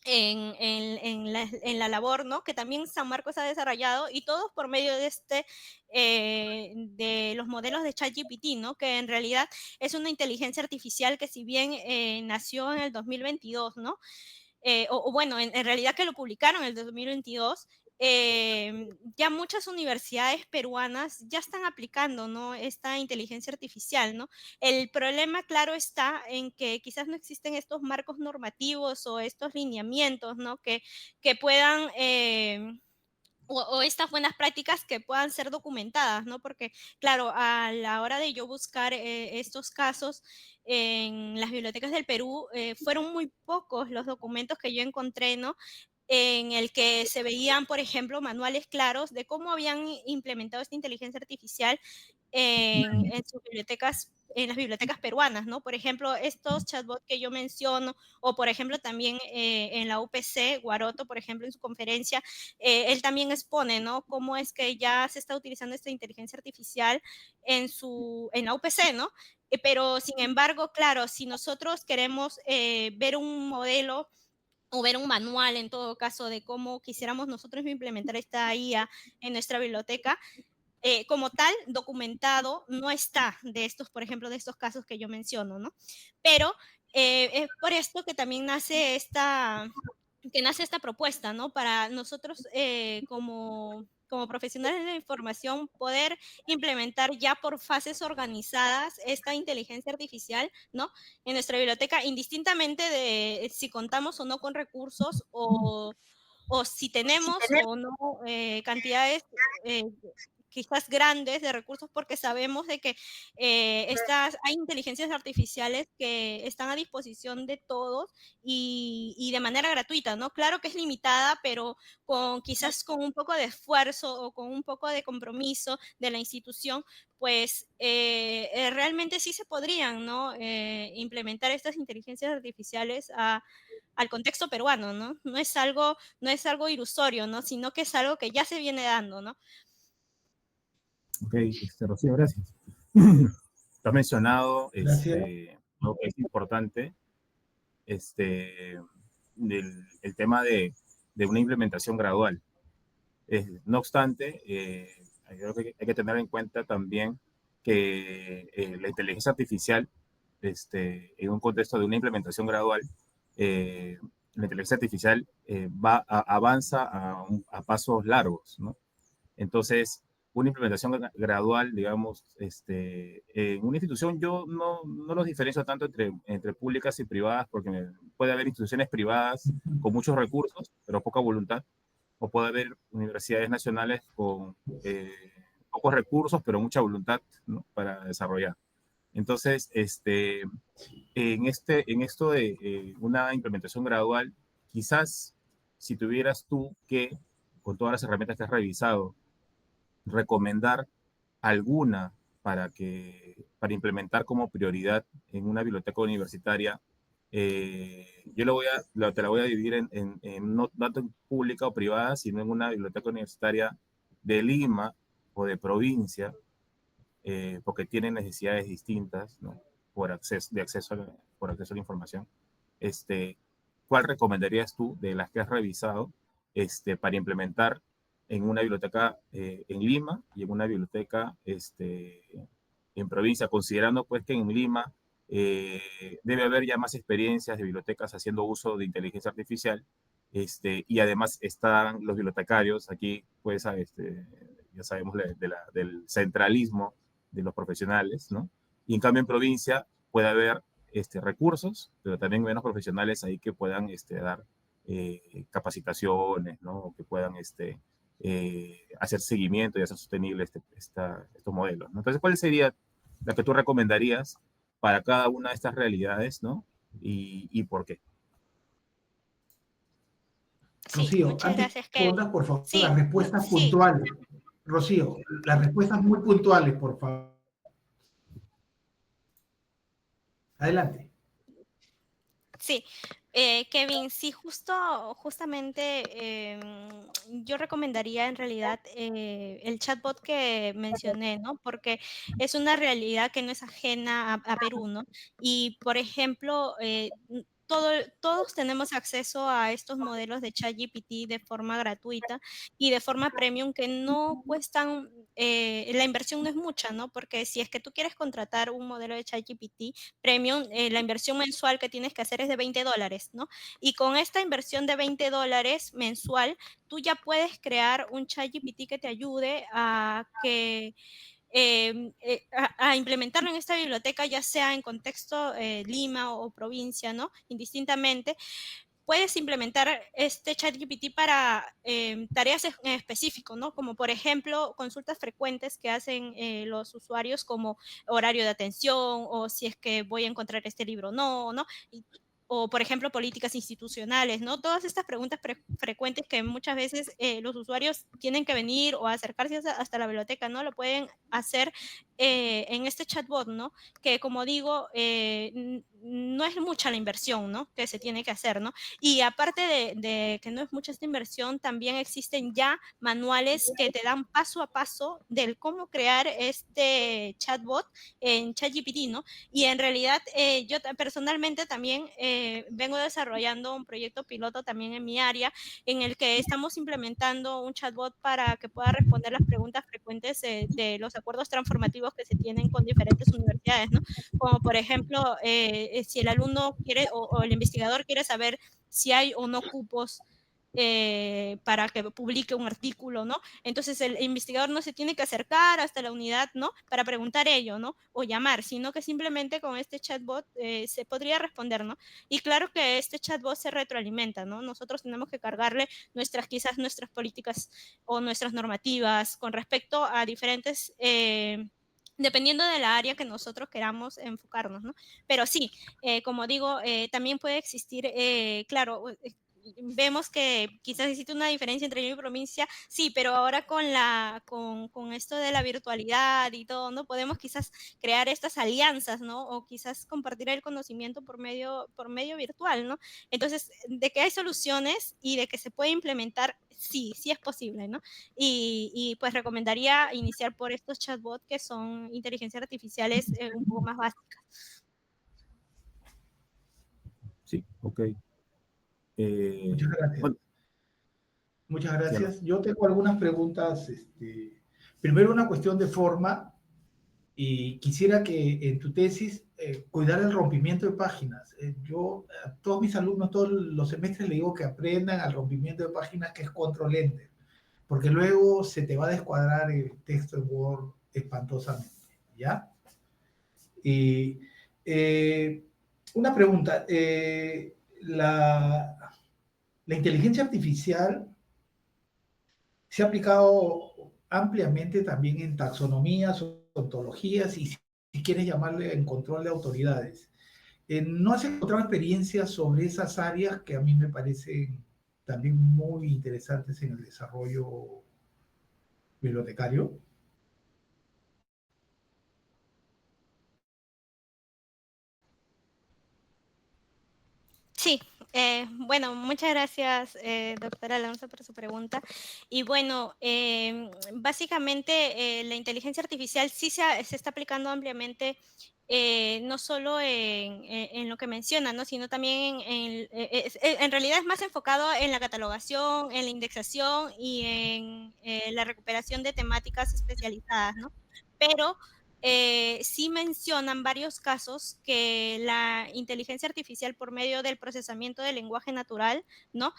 en la labor, ¿no? Que también San Marcos ha desarrollado y todos por medio de de los modelos de ChatGPT, ¿no? Que en realidad es una inteligencia artificial que si bien nació en el 2022, ¿no? O bueno, en realidad que lo publicaron en el 2022, ya muchas universidades peruanas ya están aplicando, ¿no? Esta inteligencia artificial, ¿no? El problema, claro, está en que quizás no existen estos marcos normativos o estos lineamientos, ¿no? Que puedan... o estas buenas prácticas que puedan ser documentadas, ¿no? Porque, claro, a la hora de yo buscar estos casos en las bibliotecas del Perú, fueron muy pocos los documentos que yo encontré, ¿no? En el que se veían, por ejemplo, manuales claros de cómo habían implementado esta inteligencia artificial en sus bibliotecas, en las bibliotecas peruanas, ¿no? Por ejemplo, estos chatbots que yo menciono, o por ejemplo también en la UPC, Guaroto, por ejemplo, en su conferencia, él también expone, ¿no? Cómo es que ya se está utilizando esta inteligencia artificial en la UPC, ¿no? Pero sin embargo, claro, si nosotros queremos ver un modelo o ver un manual en todo caso de cómo quisiéramos nosotros implementar esta IA en nuestra biblioteca, como tal, documentado, no está de estos, por ejemplo, de estos casos que yo menciono, ¿no? Pero es por esto que también nace esta propuesta, ¿no? Para nosotros como profesionales de la información poder implementar ya por fases organizadas esta inteligencia artificial, ¿no? En nuestra biblioteca, indistintamente de si contamos o no con recursos o si tenemos o no cantidades quizás grandes de recursos porque sabemos de que hay inteligencias artificiales que están a disposición de todos y de manera gratuita, ¿no? Claro que es limitada, pero quizás con un poco de esfuerzo o con un poco de compromiso de la institución, pues realmente sí se podrían, ¿no? Implementar estas inteligencias artificiales al contexto peruano, ¿no? No es algo ilusorio, ¿no? Sino que es algo que ya se viene dando, ¿no? Ok, Rocío, gracias. Tú has mencionado algo que es importante, el tema de una implementación gradual. No obstante, creo que hay que tener en cuenta también que la inteligencia artificial, en un contexto de una implementación gradual, la inteligencia artificial avanza a pasos largos, ¿no? Entonces, una implementación gradual, digamos, en una institución, yo no los diferencio tanto entre públicas y privadas, porque puede haber instituciones privadas con muchos recursos, pero poca voluntad, o puede haber universidades nacionales con pocos recursos, pero mucha voluntad, ¿no? Para desarrollar. Entonces, en esto de una implementación gradual, quizás si tuvieras tú que, con todas las herramientas que has revisado, recomendar alguna para implementar como prioridad en una biblioteca universitaria, Yo te la voy a dividir no tanto en pública o privada, sino en una biblioteca universitaria de Lima o de provincia, porque tienen necesidades distintas, ¿no? Por acceso a la información. ¿Cuál recomendarías tú de las que has revisado para implementar en una biblioteca en Lima y en una biblioteca en provincia, considerando pues que en Lima debe haber ya más experiencias de bibliotecas haciendo uso de inteligencia artificial, y además están los bibliotecarios aquí, pues ya sabemos del centralismo de los profesionales, ¿no? Y en cambio en provincia puede haber recursos, pero también menos profesionales ahí que puedan dar capacitaciones, ¿no? O que puedan hacer seguimiento y hacer sostenible estos modelos, ¿no? Entonces, ¿cuál sería la que tú recomendarías para cada una de estas realidades, ¿no? Y por qué? Sí, Rocío, muchas antes que gracias, Kevin. respondas, por favor, Sí, las respuestas sí, puntuales. Rocío, las respuestas muy puntuales, por favor. Adelante. sí. Kevin, sí, justamente yo recomendaría en realidad el chatbot que mencioné, ¿no? Porque es una realidad que no es ajena a Perú, ¿no? Y, por ejemplo, todos tenemos acceso a estos modelos de ChatGPT de forma gratuita y de forma premium que no cuestan, la inversión no es mucha, ¿no? Porque si es que tú quieres contratar un modelo de ChatGPT premium, la inversión mensual que tienes que hacer es de $20, ¿no? Y con esta inversión de $20 mensual, tú ya puedes crear un ChatGPT que te ayude a implementarlo en esta biblioteca, ya sea en contexto Lima o provincia, ¿no? Indistintamente, puedes implementar este ChatGPT para tareas en específico, ¿no? Como por ejemplo, consultas frecuentes que hacen los usuarios como horario de atención o si es que voy a encontrar este libro o no, ¿no? O, por ejemplo, políticas institucionales, ¿no? Todas estas preguntas frecuentes que muchas veces los usuarios tienen que venir o acercarse hasta la biblioteca, ¿no? Lo pueden hacer en este chatbot, ¿no? Que, como digo, no es mucha la inversión, ¿no? Que se tiene que hacer, ¿no? Y aparte de que no es mucha esta inversión, también existen ya manuales que te dan paso a paso del cómo crear este chatbot en ChatGPT, ¿no? Y en realidad yo personalmente también vengo desarrollando un proyecto piloto también en mi área en el que estamos implementando un chatbot para que pueda responder las preguntas frecuentes de los acuerdos transformativos que se tienen con diferentes universidades, ¿no? Como por ejemplo, si el alumno quiere o el investigador quiere saber si hay o no cupos para que publique un artículo, ¿no? Entonces el investigador no se tiene que acercar hasta la unidad, ¿no? Para preguntar ello, ¿no? O llamar, sino que simplemente con este chatbot se podría responder, ¿no? Y claro que este chatbot se retroalimenta, ¿no? Nosotros tenemos que cargarle quizás nuestras políticas o nuestras normativas con respecto a diferentes dependiendo de la área que nosotros queramos enfocarnos, ¿no? Pero sí, como digo, también puede existir, claro, vemos que quizás existe una diferencia entre Lima y provincia, sí, pero ahora con esto de la virtualidad y todo, ¿no? Podemos quizás crear estas alianzas, ¿no? O quizás compartir el conocimiento por medio virtual, ¿no? Entonces, de que hay soluciones y de que se puede implementar, sí, sí es posible, ¿no? Pues recomendaría iniciar por estos chatbots que son inteligencias artificiales un poco más básicas. Sí, ok. Muchas gracias. Bueno, Muchas sí, gracias. Yo tengo algunas preguntas. Primero, una cuestión de forma, y quisiera que en tu tesis cuidar el rompimiento de páginas. Yo a todos mis alumnos, todos los semestres, les digo que aprendan al rompimiento de páginas, que es control enter, porque luego se te va a descuadrar el texto en Word espantosamente, ¿ya? Y una pregunta, la inteligencia artificial se ha aplicado ampliamente también en taxonomías, ontologías y, si quieres llamarle, en control de autoridades. ¿No has encontrado experiencias sobre esas áreas que a mí me parecen también muy interesantes en el desarrollo bibliotecario? Sí, bueno, muchas gracias, doctora Alonso, por su pregunta. Y bueno, básicamente la inteligencia artificial sí se está aplicando ampliamente, no solo en lo que menciona, ¿no? Sino también en realidad es más enfocado en la catalogación, en la indexación y en la recuperación de temáticas especializadas, ¿no? Pero sí mencionan varios casos que la inteligencia artificial por medio del procesamiento del lenguaje natural, ¿no?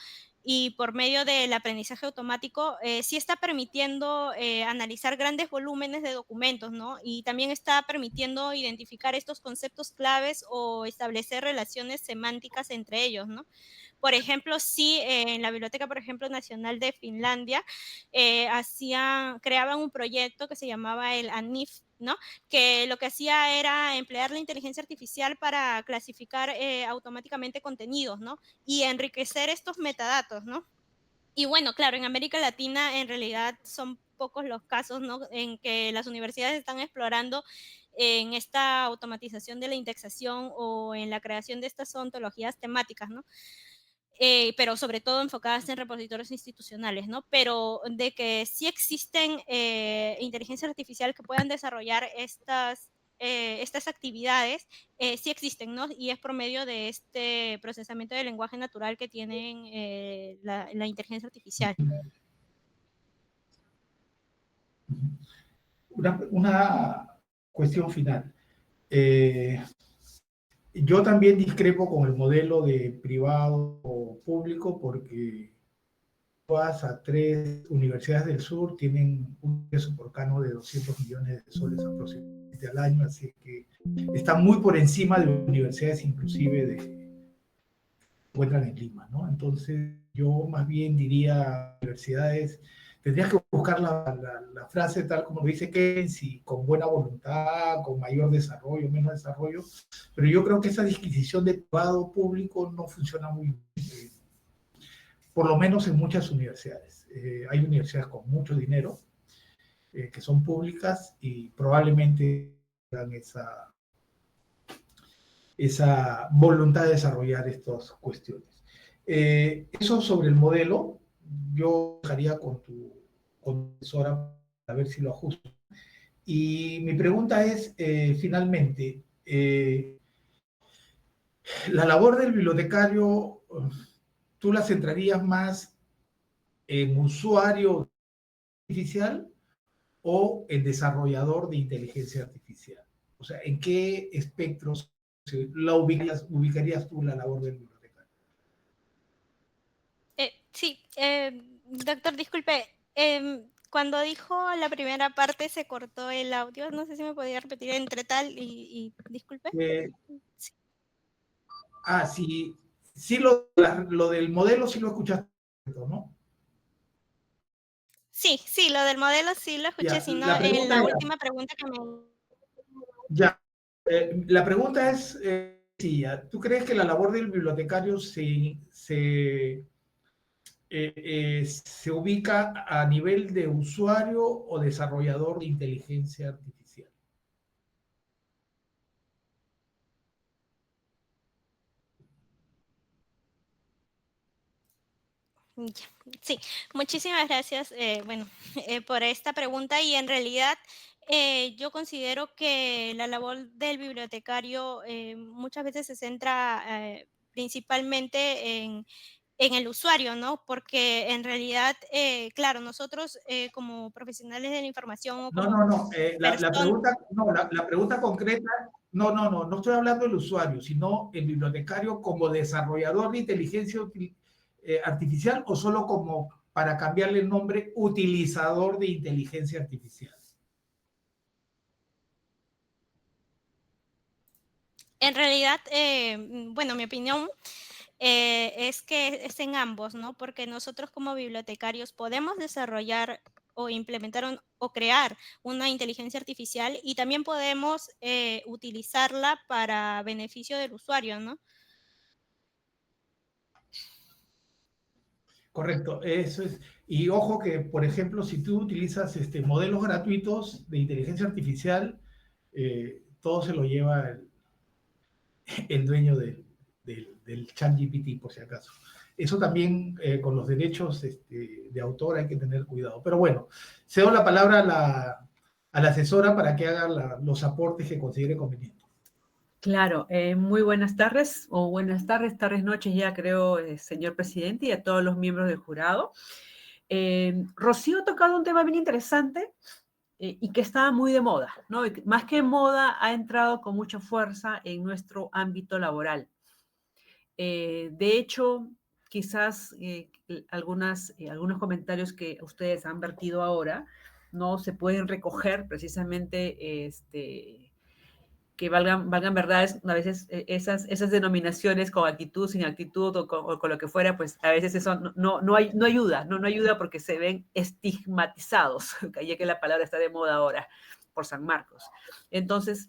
Y por medio del aprendizaje automático, sí está permitiendo analizar grandes volúmenes de documentos, ¿no? Y también está permitiendo identificar estos conceptos claves o establecer relaciones semánticas entre ellos, ¿no? Por ejemplo, sí, en la Biblioteca, por ejemplo, Nacional de Finlandia, creaban un proyecto que se llamaba el ANIF, ¿no? Que lo que hacía era emplear la inteligencia artificial para clasificar automáticamente contenidos, ¿no? Y enriquecer estos metadatos, ¿no? Y bueno, claro, en América Latina en realidad son pocos los casos, ¿no? En que las universidades están explorando en esta automatización de la indexación o en la creación de estas ontologías temáticas, ¿no? Pero sobre todo enfocadas en repositorios institucionales, ¿no? Pero de que sí existen inteligencias artificiales que puedan desarrollar estas actividades, sí existen, ¿no? Y es por medio de este procesamiento de lenguaje natural que tienen la inteligencia artificial. Una cuestión final. Yo también discrepo con el modelo de privado o público porque todas a 3 universidades del sur tienen un ingreso por cano de 200 millones de soles aproximadamente al año, así que están muy por encima de universidades inclusive que encuentran en Lima, ¿no? Entonces yo más bien diría universidades, tendrías que buscar la frase tal como lo dice Keynes, y con buena voluntad, con mayor desarrollo, menos desarrollo, pero yo creo que esa disquisición de privado público no funciona muy bien, por lo menos en muchas universidades. Hay universidades con mucho dinero, que son públicas y probablemente tengan esa voluntad de desarrollar estas cuestiones. Eso sobre el modelo, yo dejaría con tu profesora a ver si lo ajusto. Y mi pregunta es, finalmente, la labor del bibliotecario, ¿tú la centrarías más en usuario artificial o en desarrollador de inteligencia artificial? O sea, ¿en qué espectros ubicarías tú la labor del bibliotecario? Sí, doctor, disculpe, cuando dijo la primera parte se cortó el audio, no sé si me podía repetir entre tal y disculpe. Sí. Sí, sí lo del modelo sí lo escuchaste, ¿no? Sí, sí, lo del modelo sí lo escuché, Ya, sino la en pregunta la era, última pregunta que me... ya, la pregunta es, ¿tú crees que la labor del bibliotecario se ubica a nivel de usuario o desarrollador de inteligencia artificial? Ya, sí, muchísimas gracias, bueno, por esta pregunta y en realidad yo considero que la labor del bibliotecario muchas veces se centra principalmente en el usuario, ¿no? Porque en realidad, claro, nosotros como profesionales de la información o No, como no, no. La personas... pregunta, no, la pregunta concreta, no estoy hablando del usuario, sino el bibliotecario como desarrollador de inteligencia artificial o solo como, para cambiarle el nombre, utilizador de inteligencia artificial. En realidad, bueno, mi opinión es que es en ambos, ¿no? Porque nosotros como bibliotecarios podemos desarrollar o implementar o crear una inteligencia artificial y también podemos utilizarla para beneficio del usuario, ¿no? Correcto, eso es. Y ojo que, por ejemplo, si tú utilizas modelos gratuitos de inteligencia artificial, todo se lo lleva el dueño del ChatGPT, por si acaso. Eso también con los derechos de autor hay que tener cuidado. Pero bueno, cedo la palabra a la asesora para que haga los aportes que considere convenientes. Claro, muy buenas tardes, tardes, noches ya creo, señor presidente, y a todos los miembros del jurado. Rocío ha tocado un tema bien interesante y que está muy de moda, ¿no? Y más que moda, ha entrado con mucha fuerza en nuestro ámbito laboral. De hecho, quizás algunos comentarios que ustedes han vertido ahora no se pueden recoger precisamente que valgan verdades, a veces esas denominaciones con actitud, sin actitud o con lo que fuera, pues a veces eso no ayuda, no ayuda porque se ven estigmatizados, ya que la palabra está de moda ahora por San Marcos. Entonces,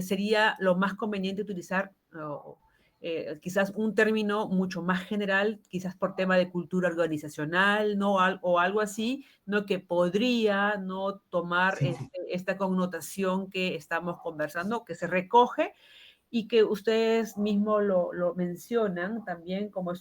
sería lo más conveniente utilizar quizás un término mucho más general, quizás por tema de cultura organizacional, ¿no? O algo así, ¿no? Que podría no tomar Sí, sí. esta connotación que estamos conversando, que se recoge y que ustedes mismos lo mencionan también, como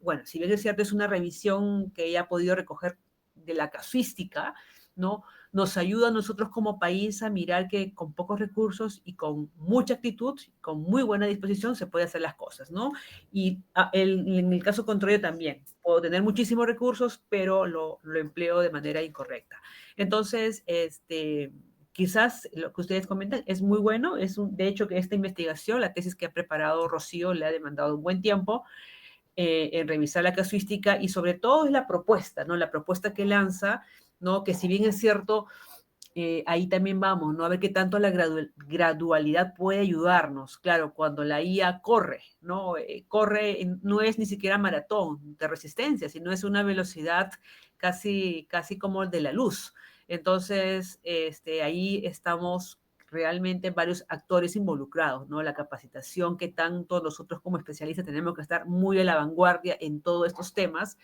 bueno, si bien es cierto, es una revisión que ella ha podido recoger de la casuística, ¿no? Nos ayuda a nosotros como país a mirar que con pocos recursos y con mucha actitud, con muy buena disposición, se puede hacer las cosas, ¿no? Y en el caso contrario también, puedo tener muchísimos recursos, pero lo empleo de manera incorrecta. Entonces, quizás lo que ustedes comentan es muy bueno, de hecho que esta investigación, la tesis que ha preparado Rocío, le ha demandado un buen tiempo en revisar la casuística y sobre todo es la propuesta, ¿no? La propuesta que lanza, ¿no? Que si bien es cierto, ahí también vamos, ¿no? A ver qué tanto la gradualidad puede ayudarnos. Claro, cuando la IA corre, ¿no? No es ni siquiera maratón de resistencia, sino es una velocidad casi como el de la luz. Entonces, ahí estamos realmente varios actores involucrados, ¿no? La capacitación que tanto nosotros como especialistas tenemos que estar muy a la vanguardia en todos estos temas,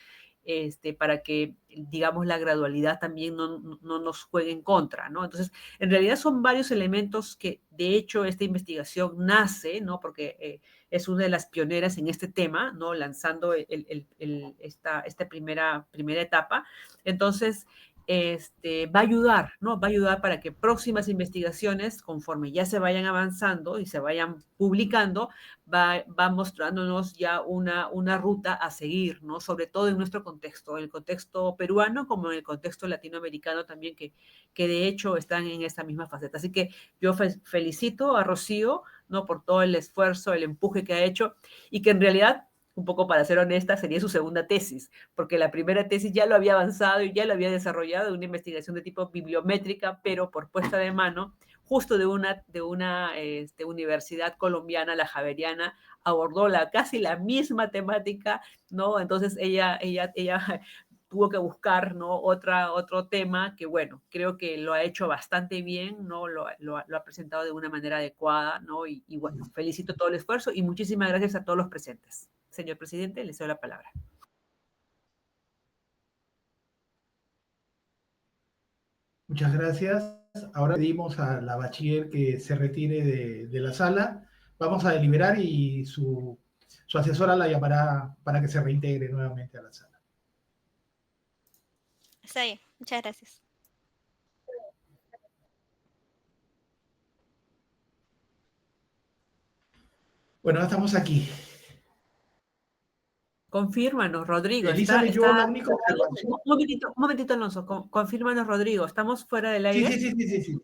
para que, digamos, la gradualidad también no nos juegue en contra, ¿no? Entonces, en realidad son varios elementos que, de hecho, esta investigación nace, ¿no? Porque es una de las pioneras en este tema, ¿no? Lanzando esta primera etapa. Entonces, va a ayudar, ¿no? Va a ayudar para que próximas investigaciones, conforme ya se vayan avanzando y se vayan publicando, va mostrándonos ya una ruta a seguir, ¿no? Sobre todo en nuestro contexto, en el contexto peruano como en el contexto latinoamericano también, que de hecho están en esta misma faceta. Así que yo felicito a Rocío, ¿no? Por todo el esfuerzo, el empuje que ha hecho y que en realidad, un poco para ser honesta, sería su segunda tesis, porque la primera tesis ya lo había avanzado y ya lo había desarrollado, una investigación de tipo bibliométrica, pero por puesta de mano, justo de una universidad colombiana, la Javeriana, abordó casi la misma temática, ¿no? Entonces ella tuvo que buscar, ¿no? Otro tema que, bueno, creo que lo ha hecho bastante bien, ¿no? Lo ha presentado de una manera adecuada, ¿no? Y bueno, felicito todo el esfuerzo y muchísimas gracias a todos los presentes. Señor presidente, le cedo la palabra. Muchas gracias. Ahora pedimos a la bachiller que se retire de la sala. Vamos a deliberar y su asesora la llamará para que se reintegre nuevamente a la sala. Está bien, muchas gracias. Bueno, estamos aquí. Confírmanos, Rodrigo. Elizabeth, yo la única... Un momentito, Alonso. Confírmanos, Rodrigo. ¿Estamos fuera del Sí, aire? sí.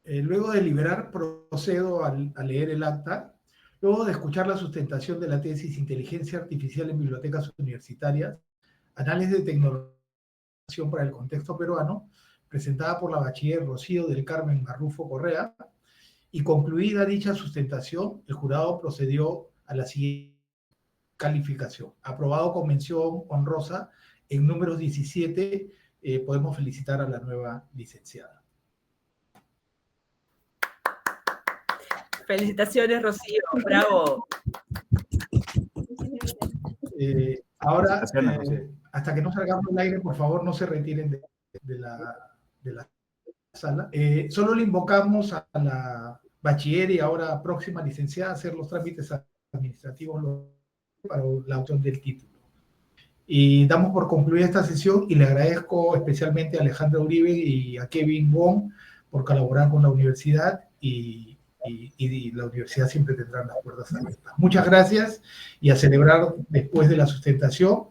Luego de deliberar, procedo a leer el acta. Luego de escuchar la sustentación de la tesis Inteligencia Artificial en Bibliotecas Universitarias, Análisis de Tecnología para el Contexto Peruano, presentada por la bachiller Rocío del Carmen Marrufo Correa, y concluida dicha sustentación, el jurado procedió a la siguiente calificación. Aprobado con mención honrosa en números 17, podemos felicitar a la nueva licenciada. Felicitaciones, Rocío, bravo. Ahora, Rocío. hasta que no salgamos del aire, por favor, no se retiren de la sala. Solo le invocamos a la bachiller y ahora próxima licenciada a hacer los trámites administrativos para la obtención del título. Y damos por concluida esta sesión y le agradezco especialmente a Alejandra Uribe y a Kevin Wong por colaborar con la universidad y la universidad siempre tendrá las puertas abiertas. Muchas gracias y a celebrar después de la sustentación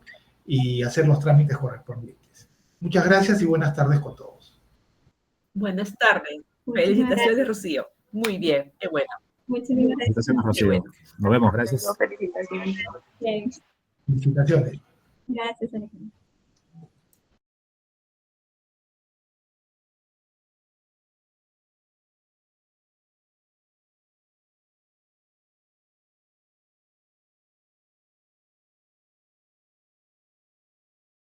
y hacer los trámites correspondientes. Muchas gracias y buenas tardes con todos. Buenas tardes. Felicitaciones, Rocío. Muy bien, qué bueno. Muchas gracias. Felicitaciones, Rocío. Qué bueno. Nos vemos, gracias. Felicitaciones. Bien. Felicitaciones. Gracias, Alejandro.